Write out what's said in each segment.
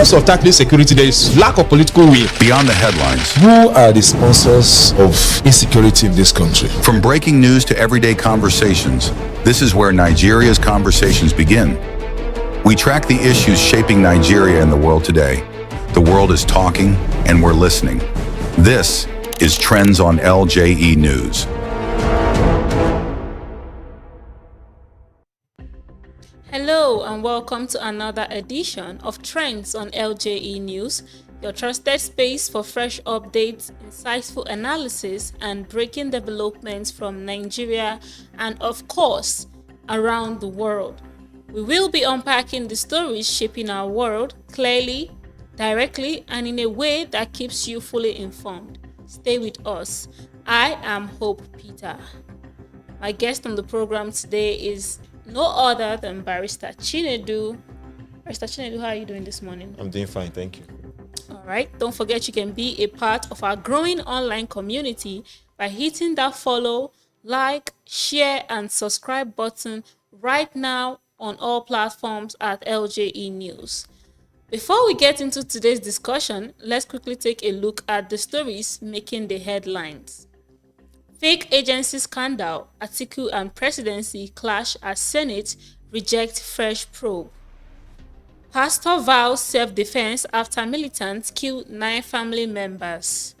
terms of tackling security, there is lack of political will. Beyond the headlines, Who are the sponsors of insecurity in this country? from breaking news to everyday conversations, this is where Nigeria's conversations begin. We track the issues shaping Nigeria and the world today. The world is talking, and we're listening. This is Trends on LJE News. Hello and welcome to another edition of Trends on LJE News, your trusted space for fresh updates, insightful analysis, and breaking developments from Nigeria and, of course, around the world. We will be unpacking the stories shaping our world clearly, directly, and in a way that keeps you fully informed. Stay with us. I am Hope Peter. My guest on the program today is no other than Barrister Chinedu. Barrister Chinedu, how are you doing this morning? I'm doing fine, thank you. All right. Don't forget you can be a part of our growing online community by hitting that follow, like, share, and subscribe button right now on all platforms at LJE News. Before we get into today's discussion, let's quickly take a look at the stories making the headlines. Fake agency scandal, Atiku and Presidency clash as Senate reject fresh probe. Pastor vows self-defense after militants kill 9 family members.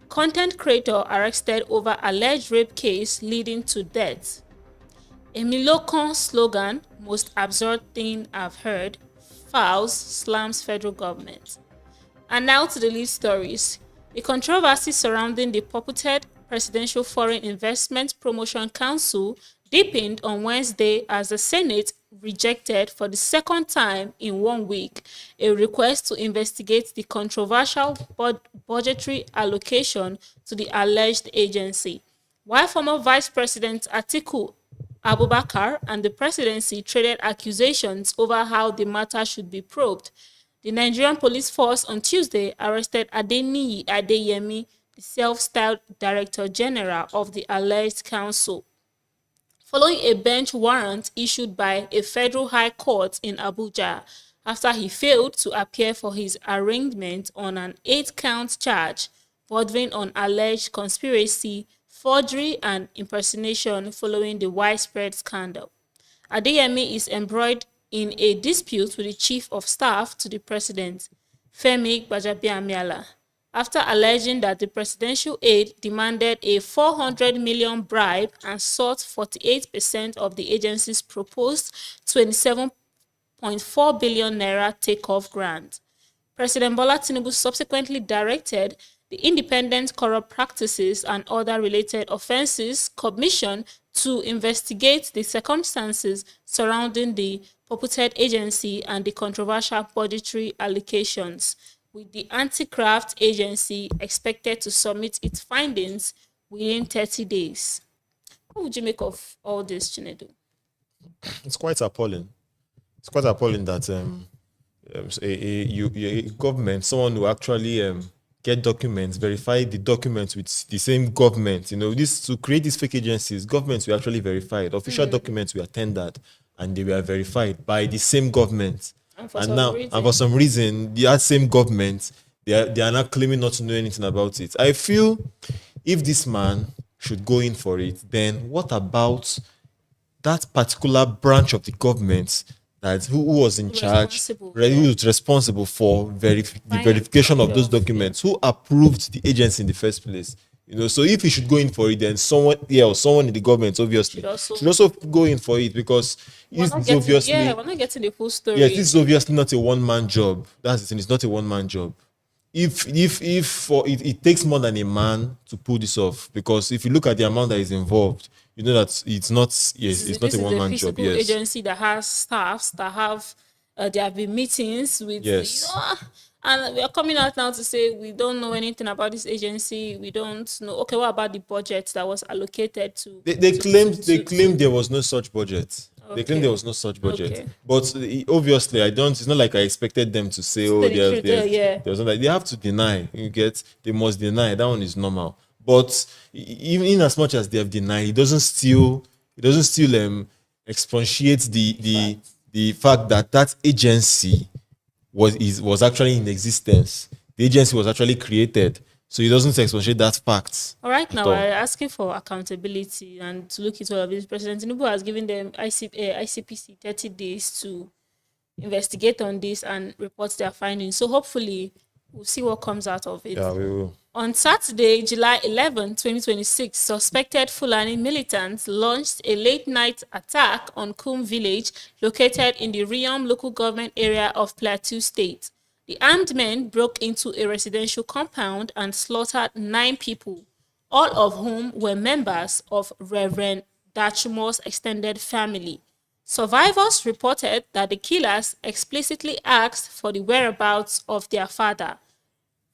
Content creator arrested over alleged rape case leading to death. Emi Lokan slogan, most absurd thing I've heard, Falz slams federal government. And now to the lead stories. The controversy surrounding the purported Presidential Foreign Investment Promotion Council deepened on Wednesday as the Senate rejected for the second time in 1 week a request to investigate the controversial budgetary allocation to the alleged agency. While former Vice President Atiku Abubakar and the presidency traded accusations over how the matter should be probed, the Nigerian police force on Tuesday arrested Adeniyi Adeyemi, the self-styled Director General of the alleged council, following a bench warrant issued by a federal high court in Abuja after he failed to appear for his arraignment on an 8-count charge bordering on alleged conspiracy, forgery, and impersonation following the widespread scandal. Adeyemi is embroiled in a dispute with the Chief of Staff to the President, Femi Gbajabiamila, after alleging that the presidential aide demanded a 400 million bribe and sought 48% of the agency's proposed 27.4 billion naira takeoff grant. President Bola Tinubu subsequently directed the Independent Corrupt Practices and Other Related Offences Commission to investigate the circumstances surrounding the purported agency and the controversial budgetary allocations, with the anti-graft agency expected to submit its findings within 30 days. What would you make of all this, Chinedu? It's quite appalling. It's quite appalling that a government, someone who actually get documents, verify the documents with the same government. You know, this to create these fake agencies, governments were actually verified. Official documents were tendered and they were verified by the same government. And for some reason, that same government, they are not claiming not to know anything about it. I feel if this man should go in for it, then what about that particular branch of the government who was in charge, who was responsible for the verification of those documents, who approved the agency in the first place? You know, so if he should go in for it, then someone in the government obviously should also go in for it, because we're not getting the full story. Yes, this is obviously not a one-man job. That's the thing. It's not a one-man job. It takes more than a man to pull this off, because if you look at the amount that is involved, you know that it's not a one-man job. Yes, agency that has staffs that have there have been meetings with. Yes. And we are coming out now to say we don't know anything about this agency. We don't know. Okay, what about the budget that was allocated to? They claimed there was no such budget. Okay. They claimed there was no such budget. Okay. But obviously, it's not like I expected them to say, there was not. They have to deny. They must deny. That one is normal. But even in as much as they have denied, it doesn't still expatiate the fact that agency was actually in existence. The agency was actually created. So he doesn't expatiate that fact. All right, now all. we're asking for accountability and to look into all of this. President Tinubu has given them ICPC 30 days to investigate on this and report their findings. So hopefully we'll see what comes out of it. Yeah, we will. On Saturday, July 11, 2026, suspected Fulani militants launched a late-night attack on Kum village located in the Riom local government area of Plateau State. The armed men broke into a residential compound and slaughtered 9 people, all of whom were members of Reverend Dachumo's extended family. Survivors reported that the killers explicitly asked for the whereabouts of their father,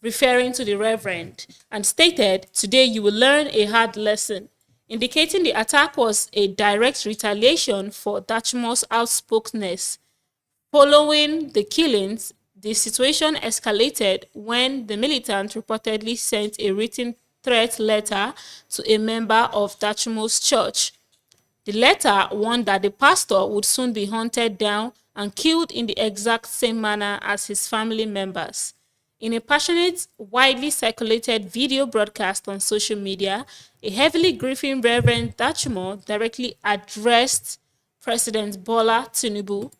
referring to the Reverend, and stated, "Today you will learn a hard lesson," indicating the attack was a direct retaliation for Dachumo's outspokenness. Following the killings, the situation escalated when the militant reportedly sent a written threat letter to a member of Dachumo's church. The letter warned that the pastor would soon be hunted down and killed in the exact same manner as his family members. In a passionate, widely circulated video broadcast on social media, a heavily grieving Reverend Dachumo directly addressed President Bola Tinubu.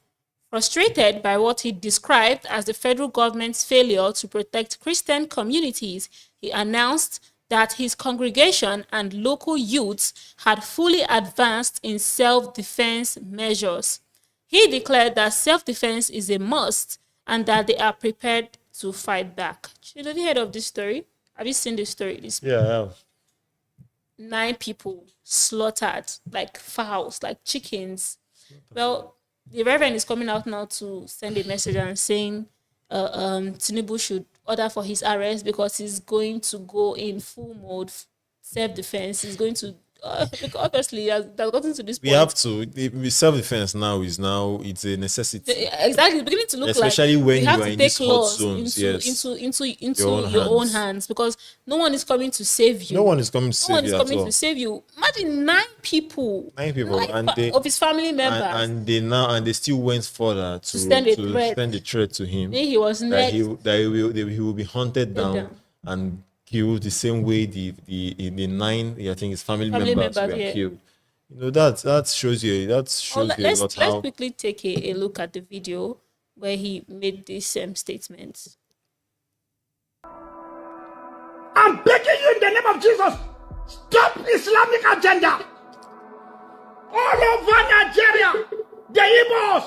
Frustrated by what he described as the federal government's failure to protect Christian communities, he announced that his congregation and local youths had fully advanced in self-defense measures. He declared that self-defense is a must and that they are prepared to fight back. Have you heard of this story? Have you seen this story? Yeah, I have. 9 people slaughtered like fowls, like chickens. Well, the Reverend is coming out now to send a message and saying Tinubu should order for his arrest because he's going to go in full mode self-defense. He's going to because obviously he has gotten to this point. We have to. Self-defense now it's a necessity. Exactly, it's beginning to look especially like when you have you are to in take these hot laws zones. into your own hands because no one is coming to save you. No one is coming to No save one is you at coming all. to save you. Imagine 9 people. 9 people, and they of his family members. and they still went further to send a send a threat to him. Then he was that next. he will be hunted down down. and killed the same way the 9 I think his family members were yeah. killed. You know that shows you a Let's lot how quickly take a look at the video where he made this statement. I'm begging you in the name of Jesus, stop Islamic agenda. All over Nigeria, the Igbos,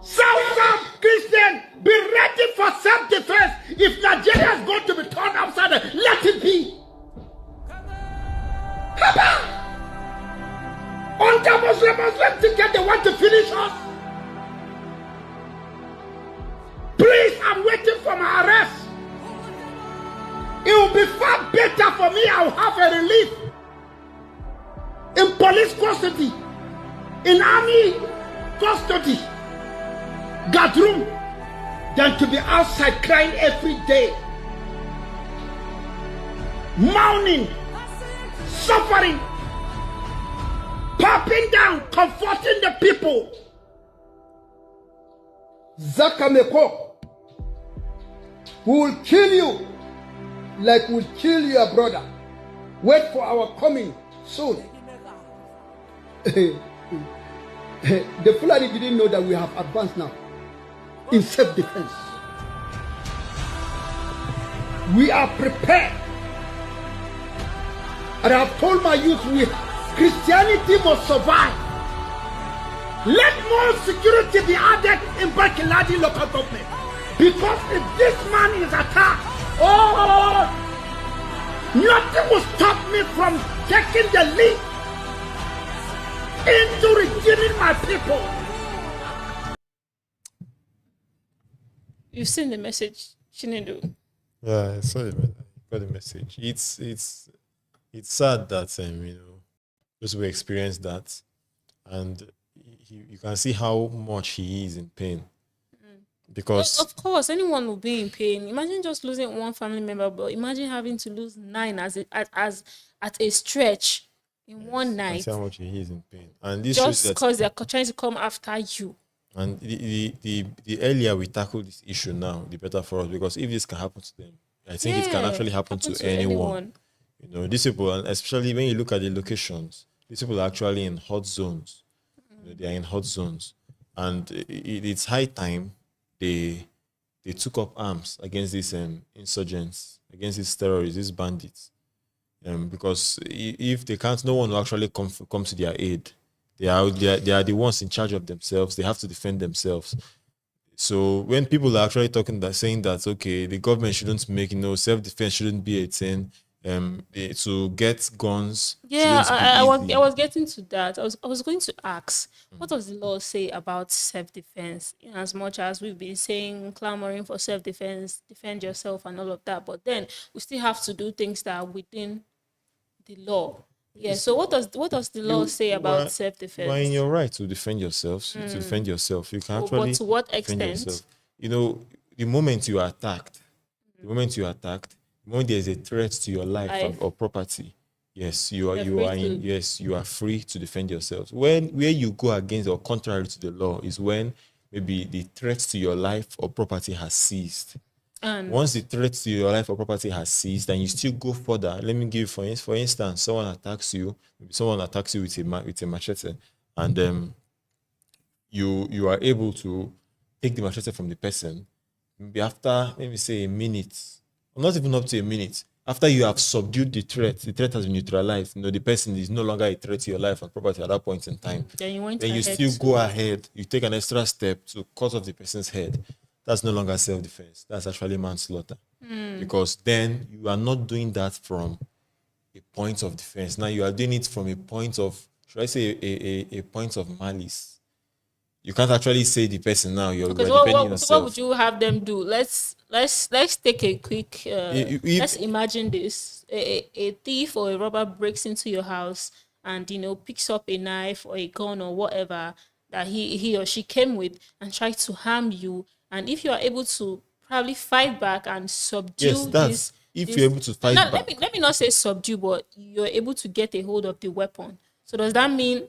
South Christian, be ready for self-defense. If Nigeria is going to be turned upside down, let it be. Under Muslim ticket, they want to finish us. Please, I'm waiting for my arrest. It will be far better for me. I will have a relief in police custody, in army custody, guard room, than to be outside crying every day, mourning, suffering, popping down, comforting the people. Zakameko, we will kill you like we'll kill your brother. Wait for our coming soon. The Fulani didn't know that we have advanced now in self-defense. We are prepared. And I have told my youth, Christianity must survive. Let more security be added in Barkiladi local government. Because if this man is attacked, nothing will stop me from taking the lead into redeeming my people. You've seen the message, Chinedu. yeah, I saw it. I got the message. It's sad that those who experience that, and you can see how much he is in pain. Because Of course, anyone will be in pain. Imagine just losing one family member, but imagine having to lose 9 as at a stretch in one I night, see how much he is in pain, and this shows just that because they're trying to come after you. And the earlier we tackle this issue now, the better for us. Because if this can happen to them, I think it can actually happen to anyone. You know, these people, and especially when you look at the locations, these people are actually in hot zones. You know, they are in hot zones, and it's high time they took up arms against these insurgents, against these terrorists, these bandits. Because if they can't, no one will actually come to their aid. They are the ones in charge of themselves. They have to defend themselves. So when people are actually saying that, okay, the government shouldn't make, self-defense shouldn't be a thing, to get guns. Yeah, I was getting to that. I was going to ask, what does the law say about self-defense? In as much as we've been saying, clamoring for self-defense, defend yourself and all of that, but then we still have to do things that are within the law. Yeah. So what does the law say about self-defense? Well, in your right to defend yourself, you can actually. But to what defend extent? yourself. The moment you are attacked, the moment there's a threat to your life or property, yes, you are free to defend yourself. Where you go against or contrary to the law is when maybe the threat to your life or property has ceased. And once the threat to your life or property has ceased, and you still go further. Let me give for instance, someone attacks you with a machete, and you are able to take the machete from the person. Maybe after say a minute, or not even up to a minute, after you have subdued the threat has been neutralized. The person is no longer a threat to your life and property at that point in time. Then you still go ahead. You take an extra step to cut off the person's head. That's no longer self-defense. That's actually manslaughter. Because then you are not doing that from a point of defense. Now you are doing it from a point of, should I say, a point of malice. You can't actually say the person now. You're depending on yourself. So what would you have them do? Let's take a quick. Let's imagine this: a thief or a robber breaks into your house and picks up a knife or a gun or whatever that he or she came with and tries to harm you. And if you are able to probably fight back and subdue you're able to fight back. Let me not say subdue, but you're able to get a hold of the weapon. So does that mean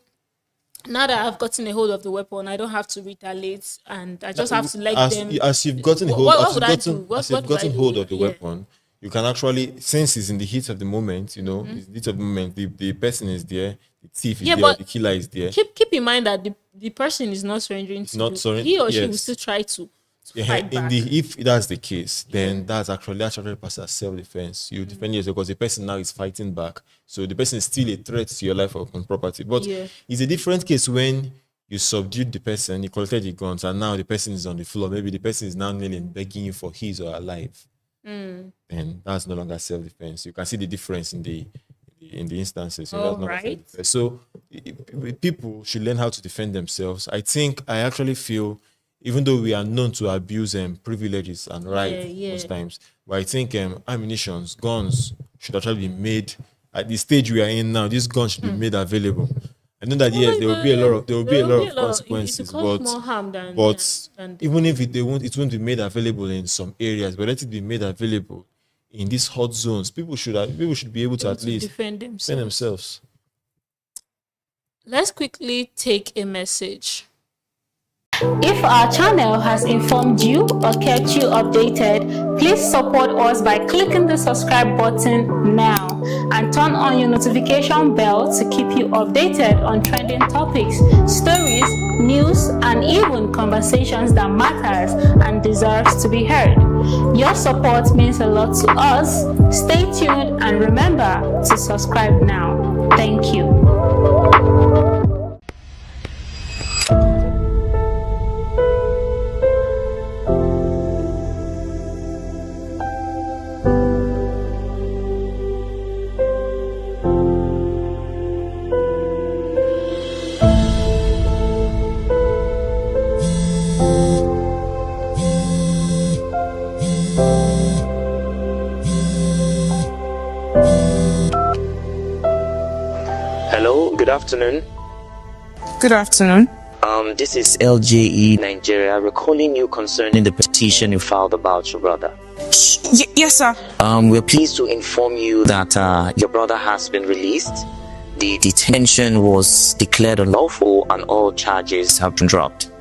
now that I've gotten a hold of the weapon, I don't have to retaliate and I just have to let them? As you've gotten hold of the weapon, you can actually, since it's in the heat of the moment, it's the heat of the moment, the person is there, the thief is there, the killer is there. Keep in mind that the person is not surrendering to you. He or she will still try to fight back. If that's the case, then that's actually passed as self-defense. You defend yourself because the person now is fighting back. So the person is still a threat to your life or property. But it's a different case when you subdued the person, you collected the guns, and now the person is on the floor. Maybe the person is now kneeling, begging you for his or her life. And that's no longer self-defense. You can see the difference in the instances. So people should learn how to defend themselves. I actually feel, even though we are known to abuse privileges and rights most times, but I think ammunitions, guns should actually be made at the stage we are in now. These guns should be made available. I know that there will be a lot of consequences, but even if it won't be made available in some areas, but let it be made available in these hot zones. People should be able to at least defend themselves. Let's quickly take a message. If our channel has informed you or kept you updated, please support us by clicking the subscribe button now and turn on your notification bell to keep you updated on trending topics, stories, news, and even conversations that matters and deserves to be heard. Your support means a lot to us. Stay tuned and remember to subscribe now. Thank you. Hello, good afternoon. Good afternoon. This is LJE Nigeria. We're calling you concerning the petition you filed about your brother. Yes, sir. We're pleased to inform you that your brother has been released. The detention was declared unlawful and all charges have been dropped.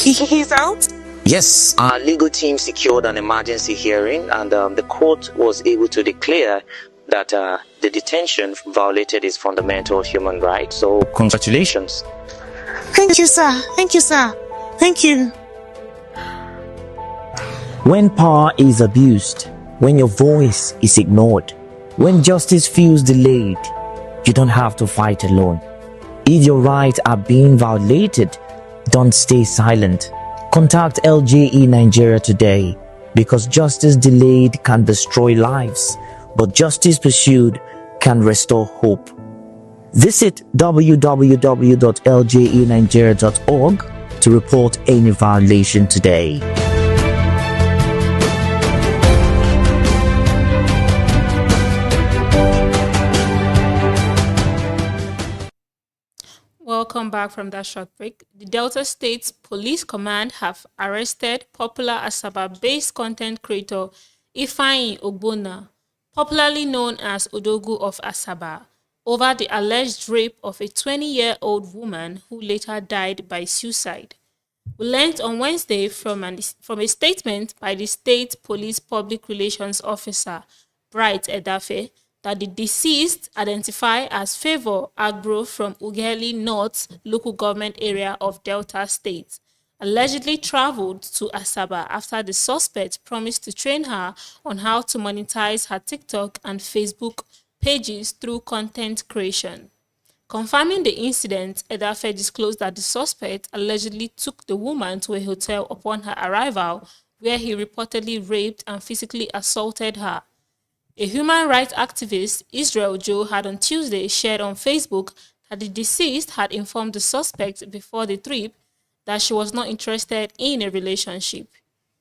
He's out? Yes, our legal team secured an emergency hearing, and the court was able to declare that the detention violated his fundamental human rights. So, congratulations. Thank you, sir. Thank you, sir. Thank you. When power is abused, when your voice is ignored, when justice feels delayed, you don't have to fight alone. If your rights are being violated, don't stay silent. Contact LJE Nigeria today, because justice delayed can destroy lives, but justice pursued can restore hope. Visit www.ljenigeria.org to report any violation today. Welcome back from that short break. The Delta State Police Command have arrested popular Asaba-based content creator Ifeanyi Ogbonna, popularly known as Odogu of Asaba, over the alleged rape of a 20-year-old woman who later died by suicide. We learned on Wednesday from a statement by the State Police Public Relations Officer, Bright Edafe, that the deceased, identified as Favor Agbo from Ughelli North local government area of Delta State, allegedly traveled to Asaba after the suspect promised to train her on how to monetize her TikTok and Facebook pages through content creation. Confirming the incident, Edafe disclosed that the suspect allegedly took the woman to a hotel upon her arrival, where he reportedly raped and physically assaulted her. A human rights activist, Israel Joe, had on Tuesday shared on Facebook that the deceased had informed the suspect before the trip that she was not interested in a relationship.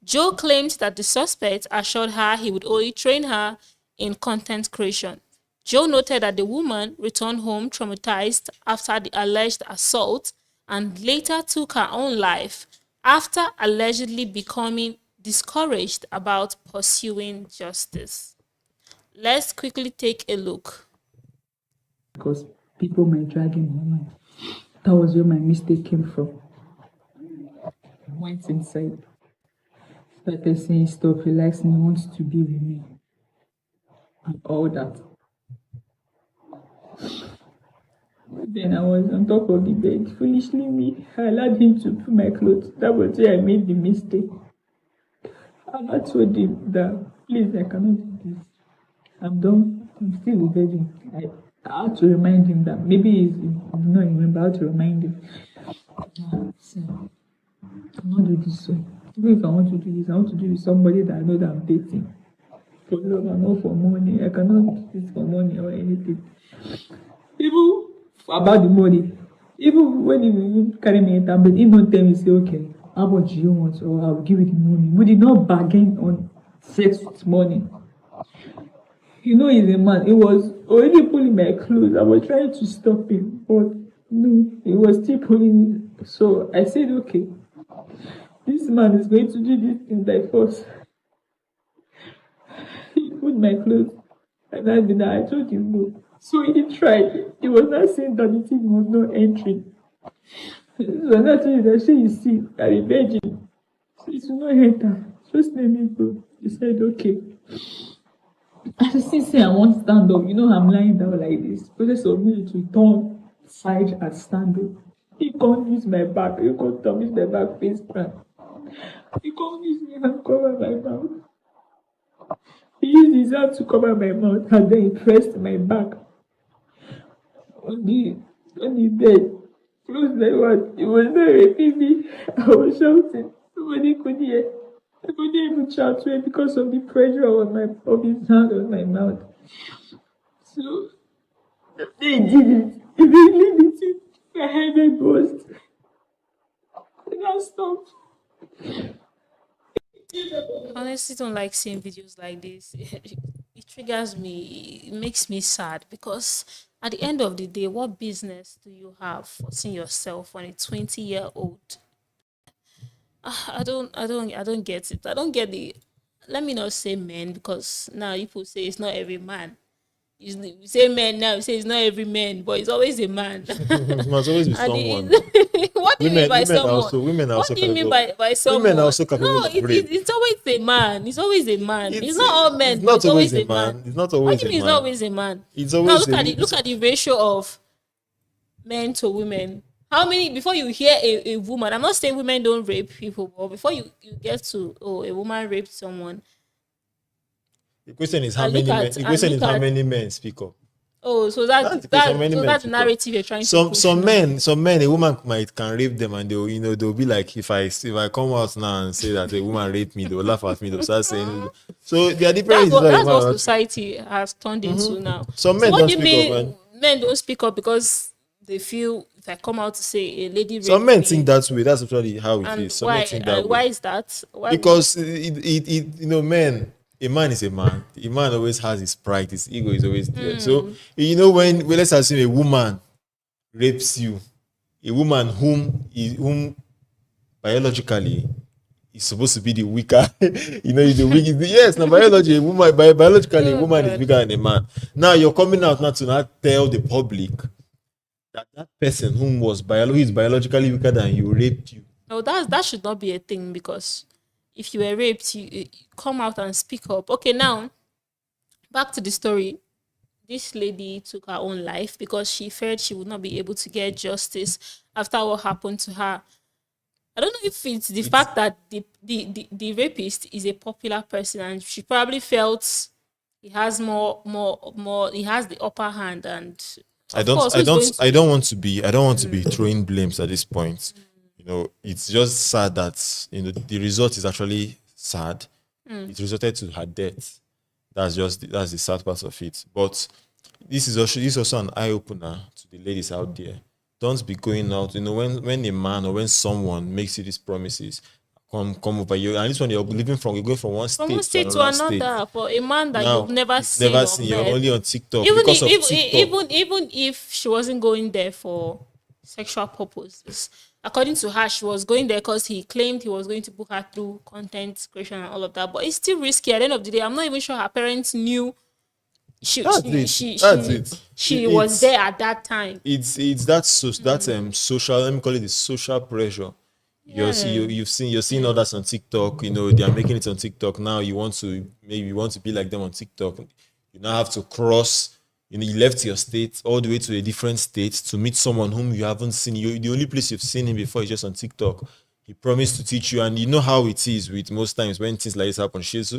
Joe claimed that the suspect assured her he would only train her in content creation. Joe noted that the woman returned home traumatized after the alleged assault and later took her own life after allegedly becoming discouraged about pursuing justice. Let's quickly take a look. Because people might drag him online. That was where my mistake came from. I went inside. Started saying stuff, he likes me, wants to be with me. And all that. Then I was on top of the bed. Foolishly me, I allowed him to put my clothes. That was where I made the mistake. And I told him that, please, I cannot do this. I'm done. I'm still a virgin. I had to remind him that maybe he's not remember how to remind him. So, I'm not doing this. So, even if I want to do this, I want to do it with somebody that I know that I'm dating. For love and not for money. I cannot do this for money or anything. Even about the money. Even when he carry me in town, but he don't tell me, say, okay, how much do you want? Or I'll give you the money. We did not bargain on sex with money. You know he's a man. He was already pulling my clothes. I was trying to stop him, but no, he was still pulling it. So I said, okay, this man is going to do this thing by force. He put my clothes, and I told him no. So he tried. He was not saying that the thing was not entering. So I told him that you see, I'm a virgin. So it will not enter. Just let me go. He said, okay. I still say I won't stand up. You know I'm lying down like this. Process of me to turn side and stand up. He can't use my back. He can't use my back face cramp. He can't use me and cover my mouth. He used his hand to cover my mouth and then he pressed my back on the bed. Close like what? It was not raping me. I was shouting. Nobody could hear. I couldn't even shout to him because of the pressure of his hand on my mouth. So they did it. He really did it. My head burst. And I stopped. Honestly, don't like seeing videos like this. It triggers me. It makes me sad because at the end of the day, what business do you have forcing yourself on a 20-year-old? I don't get it. I don't get the. Let me not say men because now people say it's not every man. You say men now, you say it's not every man, but it's always a man. It must always be someone. Why What do you mean by women someone? also, women are What also do you mean capable. by someone? Women are also capable No, of rape. it's always a man. It's always a man. It's not all men. It's not It's always a man. It's not What always do you a mean it's man. not always a man? It's Now always look at the ratio of men to women. How many before you hear a woman? I'm not saying women don't rape people, but before you get to a woman raped someone. The question is how And many look men. at- The and question look is how at- many men speak up. Oh, so That's the question, many men that's the speak up. narrative you're trying to push Some now. men, a woman can rape them, and they'll be like, if I come out now and say that a woman raped me, they'll laugh at me. They'll start saying, so there are different. That's what society has turned into now. Some So men what don't do you speak mean up, men don't speak up because they feel if I come out to say a lady raped Some men me, think that way. That's actually how it and is. Some men think that why way. is that? Why Because men, a man is a man. A man always has his pride, his ego is always there. So when let's assume a woman rapes you, a woman whom biologically is supposed to be the weaker, the weak. Yes, now biologically, a woman is bigger than a man. Now you're coming out now to not tell the public that person who is biologically weaker than you raped you. No, that should not be a thing, because if you were raped, you come out and speak up. Okay, now back to the story. This lady took her own life because she feared she would not be able to get justice after what happened to her. I don't know if it's the fact that the rapist is a popular person and she probably felt he has more he has the upper hand, and I don't want to be throwing blames at this point. It's just sad that the result is actually sad. It resulted to her death. That's the sad part of it. But this is also an eye opener to the ladies out there. Don't be going out. When a man or when someone makes you these promises, come over you, and this one you're going from one state to another. For a man that now, you've never seen, you're only on TikTok even because of TikTok. Even if she wasn't going there for sexual purposes, according to her, she was going there because he claimed he was going to book her through content creation and all of that. But it's still risky. At the end of the day, I'm not even sure her parents knew she was there at that time. It's that social. Let me call it the social pressure. Yeah. You're seeing others on TikTok. They are making it on TikTok now. You want to be like them on TikTok. You now have to cross. You left your state all the way to a different state to meet someone whom you haven't seen. The only place you've seen him before is just on TikTok. He promised to teach you, and you know how it is with most times when things like this happen. She's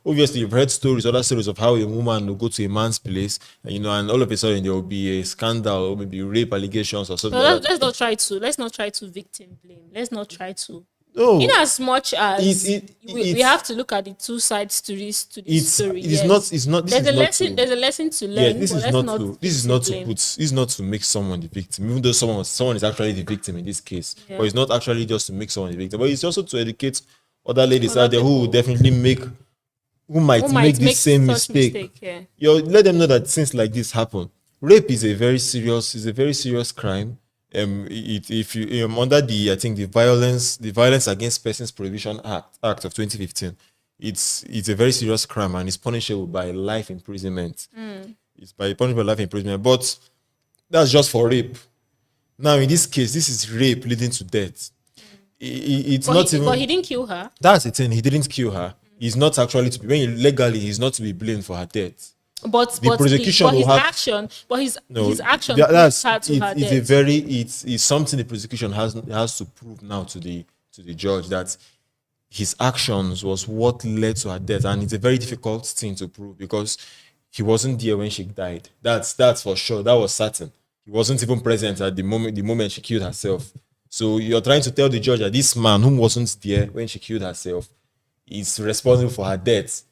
obviously, you've heard other stories of how a woman will go to a man's place, and all of a sudden there will be a scandal or maybe rape allegations or something. So let's not try to victim blame. Let's not try to. No. In as much as we have to look at the two sides to this story. It's not. There's a lesson to learn. Yeah, this is not to make someone the victim, even though someone is actually the victim in this case. Yeah. But it's not actually just to make someone the victim, but it's also to educate other ladies out there who will definitely who might make the same mistake. Yeah. Let them know that things like this happen. Rape is a very serious crime. If you under the Violence Against Persons Prohibition Act of 2015, it's a very serious crime and it's punishable by life imprisonment. It's punishable by life imprisonment, but that's just for rape. Now in this case, this is rape leading to death. But he didn't kill her. That's the thing. He didn't kill her. He's not actually to be legally. He's not to be blamed for her death. But his action it's something the prosecution has to prove now to the judge that his actions was what led to her death, and it's a very difficult thing to prove because he wasn't there when she died. That's for sure. That was certain. He wasn't even present at the moment she killed herself. So you're trying to tell the judge that this man who wasn't there when she killed herself is responsible for her death.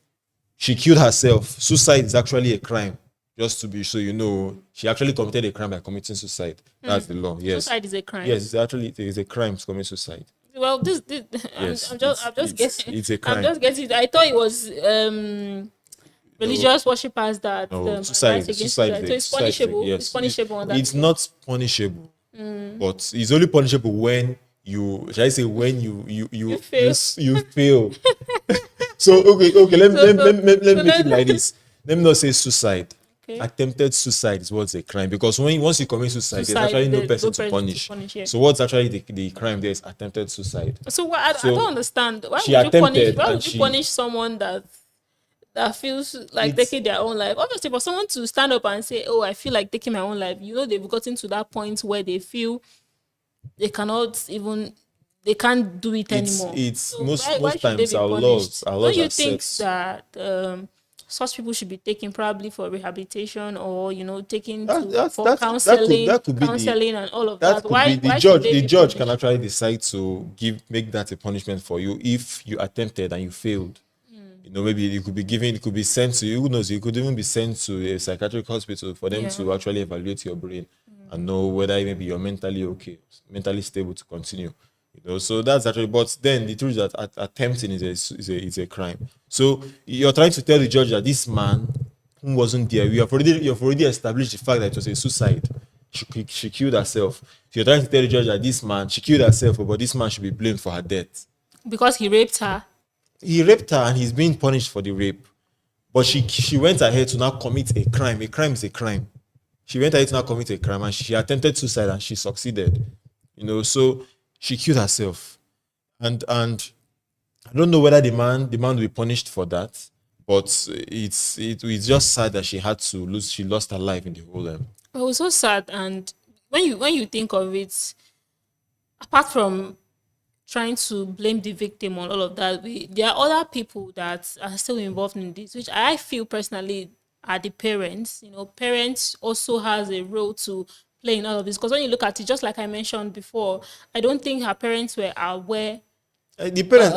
She killed herself. Suicide is actually a crime. Just to be sure you know, she actually committed a crime by committing suicide. That's the law. Yes. Suicide is a crime. Yes, it is a crime to commit suicide. Well, yes, I'm just guessing. It's a crime. I'm just guessing. I thought it was religious worshippers that suicide. So it's punishable. Yes. It's punishable on that. It's not punishable, but it's only punishable when you fail. So okay. Let me make it like this. Let me not say suicide. Okay. Attempted suicide is what's a crime, because once you commit suicide, there's actually no person to punish. Yeah. So what's actually the crime there is attempted suicide. So I don't understand. Why she would attempted you punish someone that feels like taking their own life? Obviously, for someone to stand up and say, "Oh, I feel like taking my own life," you know, they've gotten to that point where they feel they can't do it anymore. So most why times our laws don't you are think set. that such people should be taken probably for rehabilitation, or taken for counseling, that could be counseling and all of that? Why the judge can actually decide to make that a punishment for you if you attempted and you failed. Maybe it could be sent to you. Who knows? You could even be sent to a psychiatric hospital for them to actually evaluate your brain and know whether maybe you're mentally okay, mentally stable to continue. So that's actually. But then the truth is that attempting is a crime. So you're trying to tell the judge that this man who wasn't there, you've already established the fact that it was a suicide. She killed herself. So you're trying to tell the judge that she killed herself, but this man should be blamed for her death because he raped her. He raped her and he's being punished for the rape. But she went ahead to now commit a crime. A crime is a crime. She went ahead to now commit a crime and she attempted suicide and she succeeded. So she killed herself. And I don't know whether the man will be punished for that, but it's just sad that she lost her life in the whole It was so sad. And when you think of it, apart from trying to blame the victim on all of that, there are other people that are still involved in this, which I feel personally are the parents. Parents also has a role to play in all of this, because when you look at it, just like I mentioned before, I don't think her parents were aware. The parents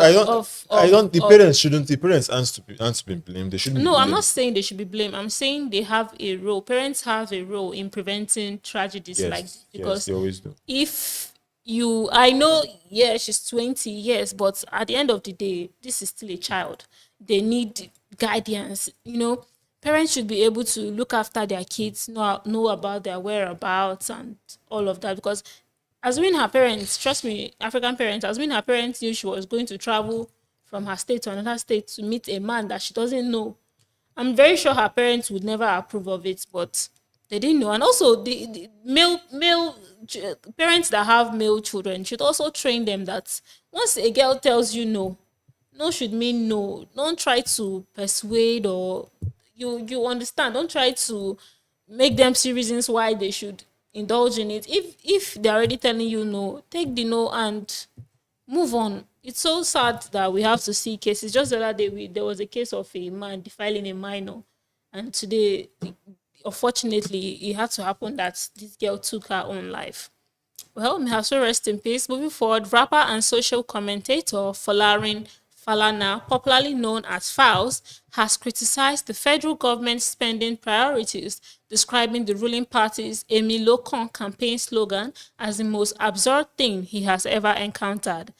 aren't to be blamed. They shouldn't. No, I'm not saying they should be blamed. I'm saying they have a role. Parents have a role in preventing tragedies like this, because they always do. I know, she's 20 years, but at the end of the day, this is still a child. They need guidance. Parents should be able to look after their kids, know about their whereabouts and all of that. Because assuming her parents, trust me, African parents, assuming her parents knew she was going to travel from her state to another state to meet a man that she doesn't know, I'm very sure her parents would never approve of it, but they didn't know. And also, the male parents that have male children should also train them that once a girl tells you no should mean no. Don't try to persuade, or you understand. Don't try to make them see reasons why they should indulge in it. If they're already telling you no, take the no and move on. It's so sad that we have to see cases. Just the other day, there was a case of a man defiling a minor, and today, unfortunately, it had to happen that this girl took her own life. Well, may her soul rest in peace. Moving forward, rapper and social commentator Falana, popularly known as Falz, has criticized the federal government's spending priorities, describing the ruling party's Emi Lokan campaign slogan as the most absurd thing he has ever encountered.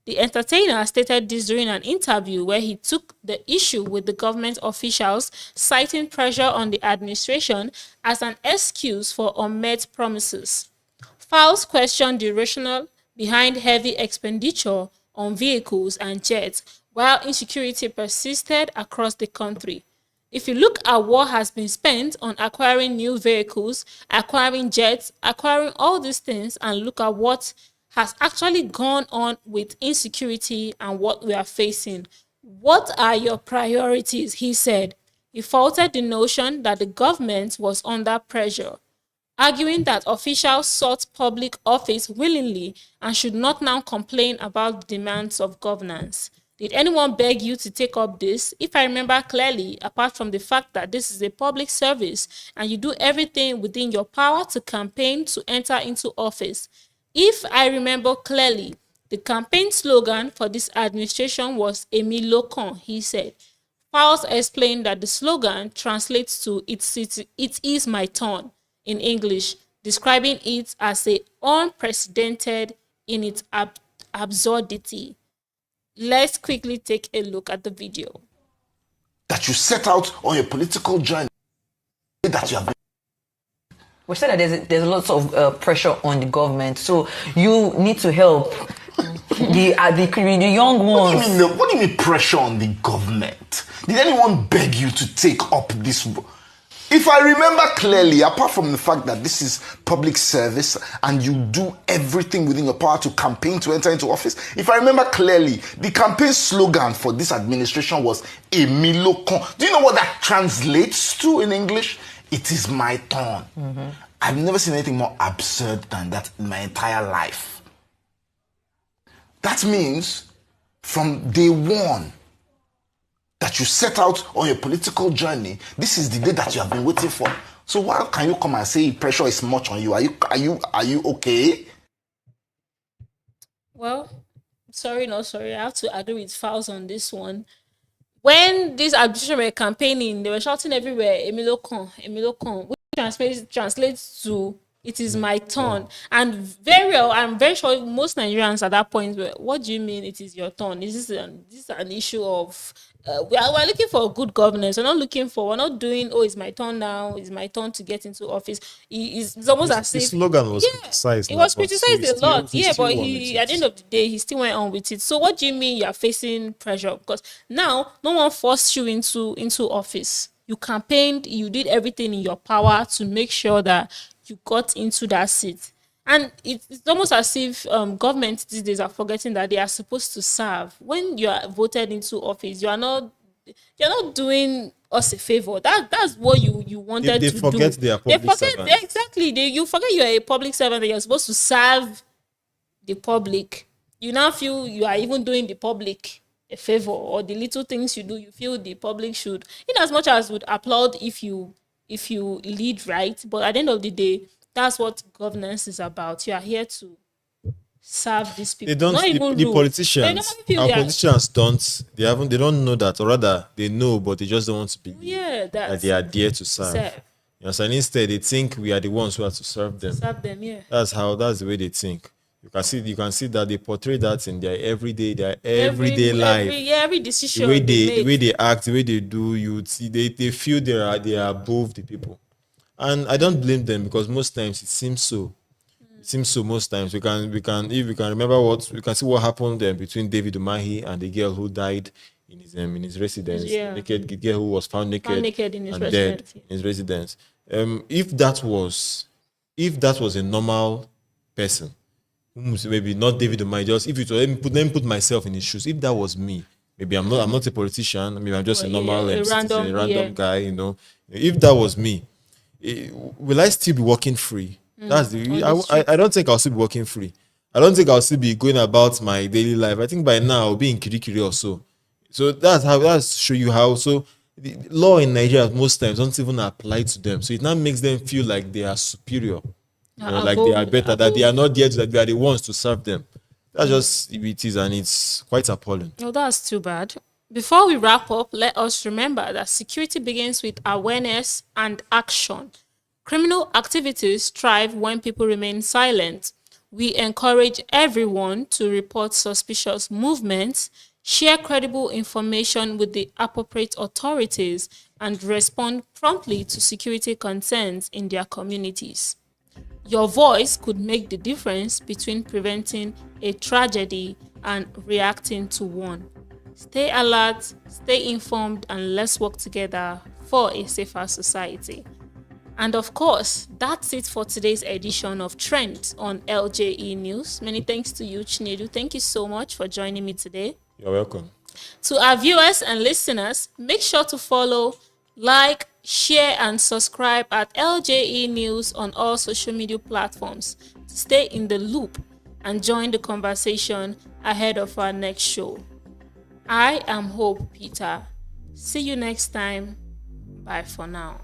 The entertainer stated this during an interview where he took the issue with the government officials, citing pressure on the administration as an excuse for unmet promises. Falz questioned the rationale behind heavy expenditure on vehicles and jets, while insecurity persisted across the country. If you look at what has been spent on acquiring new vehicles, acquiring jets, acquiring all these things, and look at what has actually gone on with insecurity and what we are facing. What are your priorities? He said. He faulted the notion that the government was under pressure, arguing that officials sought public office willingly and should not now complain about the demands of governance. Did anyone beg you to take up this? If I remember clearly, apart from the fact that this is a public service and you do everything within your power to campaign to enter into office. If I remember clearly, the campaign slogan for this administration was Emi Lokan, he said. Falz explained that the slogan translates to it is my turn in English, describing it as unprecedented in its absurdity. Let's quickly take a look at the video. That you set out on a political journey that you have. We said that there's a lot of pressure on the government, so you need to help the young ones. What do you mean pressure on the government? Did anyone beg you to take up this? If I remember clearly, apart from the fact that this is public service and you do everything within your power to campaign to enter into office, if I remember clearly, the campaign slogan for this administration was Emi Lokan. Do you know what that translates to in English? It is my turn. Mm-hmm. I've never seen anything more absurd than that in my entire life. That means from day one that you set out on your political journey, this is the day that you have been waiting for. So why can you come and say pressure is much on you? Are you okay? Well, sorry, not sorry. I have to agree with Falz on this one. When this administration were campaigning, they were shouting everywhere, Emi Lokan, which translates to it is my turn. And I'm very sure most Nigerians at that point were, what do you mean it is your turn? This is an issue of we're looking for good governance. We're not doing, oh, it's my turn now, it's my turn to get into office. It's almost as if the slogan was criticized. It was criticized a lot. But at the end of the day, he still went on with it. So what do you mean you are facing pressure? Because now no one forced you into office. You campaigned, you did everything in your power to make sure that you got into that seat. And it's almost as if government these days are forgetting that they are supposed to serve. When you are voted into office, you're not doing us a favor. That's what you wanted to do. They forget they are public servants. Exactly. You forget you're a public servant and you're supposed to serve the public. You now feel you are even doing the public a favor, or the little things you do, you feel the public should, in as much as would applaud if you lead right. But at the end of the day, that's what governance is about. You are here to serve these people. They don't. The politicians, our politicians they don't know that, or rather they know, but they just don't want to believe that they are there to serve. You know, so instead they think we are the ones who have to serve them. That's the way they think. You can see that they portray that in their everyday life. Every decision. The way they act, the way they do, you see they feel they are above the people. And I don't blame them, because most times it seems so. It seems so most times. We can remember we can see what happened between David Umahi and the girl who died in his residence. The naked girl who was found naked in his and dead in his residence. If that was a normal person, maybe not David Umahi, just if it was, let me put myself in his shoes. If that was me, maybe I'm not a politician. Maybe I'm just a normal random guy. You know, if that was me, will I still be working free? I don't think I'll still be working free. I don't think I'll still be going about my daily life. I think by now I'll be in Kirikiri or so. So that's show you how. So the law in Nigeria most times don't even apply to them. So it now makes them feel like they are superior. Like they are better, that they are not there, that they are the ones to serve them. That's just it is, and it's quite appalling. Oh, that's too bad. Before we wrap up, let us remember that security begins with awareness and action. Criminal activities thrive when people remain silent. We encourage everyone to report suspicious movements, share credible information with the appropriate authorities, and respond promptly to security concerns in their communities. Your voice could make the difference between preventing a tragedy and reacting to one. Stay alert, stay informed, and let's work together for a safer society. And of course, that's it for today's edition of Trends on LJE News. Many thanks to you, Chinedu. Thank you so much for joining me today. You're welcome. To our viewers and listeners, make sure to follow, like, share and subscribe at LJE News on all social media platforms to stay in the loop and join the conversation ahead of our next show. I am Hope Peter. See you next time. Bye for now.